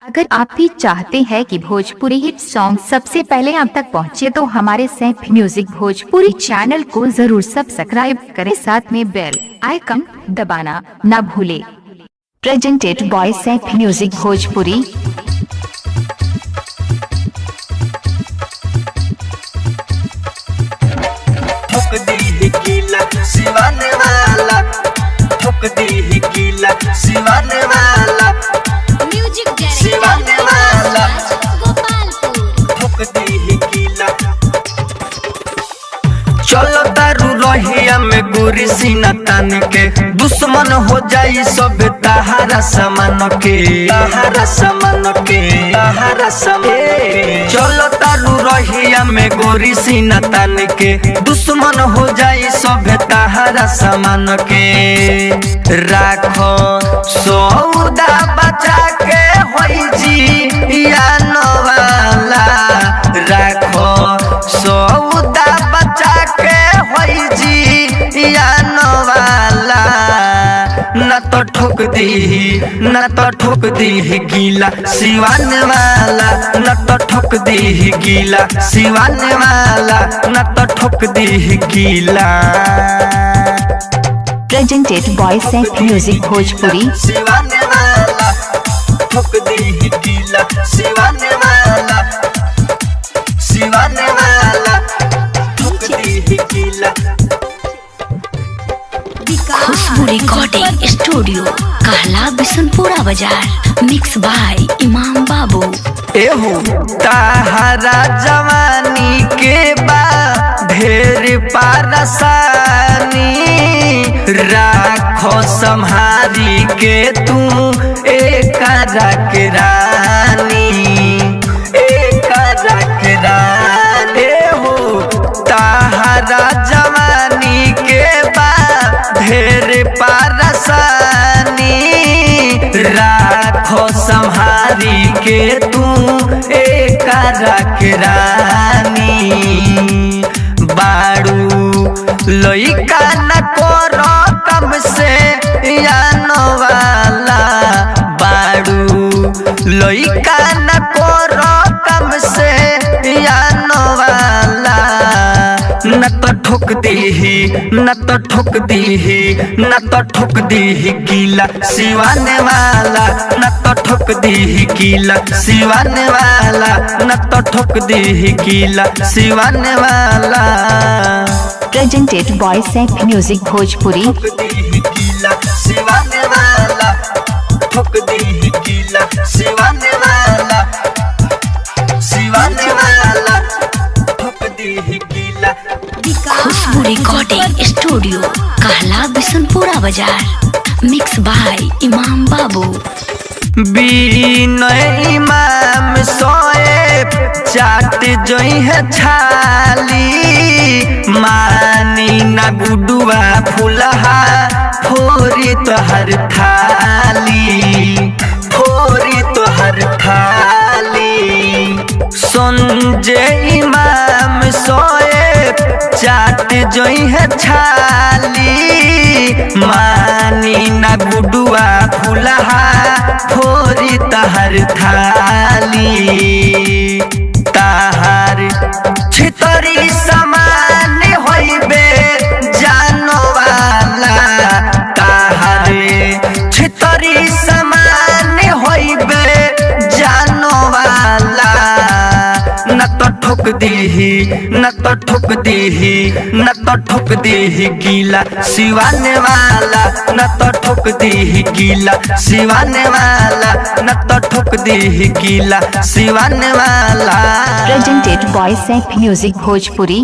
अगर आप भी चाहते हैं कि भोजपुरी हिट सॉन्ग सबसे पहले आप तक पहुंचे तो हमारे सैफ म्यूजिक भोजपुरी चैनल को जरूर सब्सक्राइब करें, साथ में बेल आइकन दबाना न भूले। Presented by Saif music Bhojpuri. ठोक दी गीला सिवाने वाला, ठोक दी गीला सिवाने वाला, म्यूजिक सिवाने वाला, गोपालपुर। ठोक दी गीला। चलो दारू रहिया में गोरी सीना तान के, दुश्मन हो जाई सब तहारा समान के, तहारा समान के, तहारा समान। चलो दारू रहिया में गोरी सीना तान के, दुश्मन हो जाई सब तहारा समान के। राखो सौदा बचा के होई जी या नवाला, राखो सौदा बचा के होई जी या नवाला। न तो ठोक दी, न तो ठोक दी गीला सिवाने वाला, न तो ठोक दी गीला सिवाने वाला, न तो ठोक दी गीला। Presented by Saif music Bhojpuri. सिवाने वाला, ठोक दी गीला सिवाने वाला, सिवाने वाला, ठोक दी गीला। खुशबू रिकॉर्डिंग स्टूडियो कहला बिशनपुरा बाजार। मिक्स बाय इमाम बाबू। एहो ताहरा जवानी के बा ढेर पारसानी, राखो संहारी के तू एक के रानी, एक के रानी। एहो ताहरा जवानी के बा ढेर पारसानी, राखो संहारी के तू एक के रानी। बाड़ू लइका न करो कम से यानो वाला, बाड़ू लइका न करो कम से यानो वाला। न तो ठोक दी, न तो ठोक दी, न तो ठोक दी गीला सिवाने वाला, न तो ठोक दी गीला सिवाने वाला, न तो ठोक दी गीला सिवाने वाला। Presented by Saif music Bhojpuri. ठोक दी गीला सिवाने वाला, ठोक दी गीला सिवाने वाला, सिवाने वाला, ठोक दी गीला। खुशबू रिकॉर्डिंग स्टूडियो कहला बिशनपुरा बाजार। मिक्स बाय इमाम बाबू। बीनय इमाम सोए चाट जोई है छाली, मानी ना गुडुआ फुलहा फोरी तोहर थाली, फोरी तोहर थाली। संजय इमाम सोए चाट जोई है छाली, मानी ना गुडुआ फुलहा फोरी तहर थाली। तहार छितरी समान होइबे जानो वाला, तहार छितरी समान होइबे जानो वाला। न तो ठोक दी, न तो ठोक दी, न तो ठोक दी गीला सिवाने वाला, न तो ठोक दी गीला सिवाने वाला, न तो ठोक दी गीला सिवाने वाला। Presented by Saif music Bhojpuri.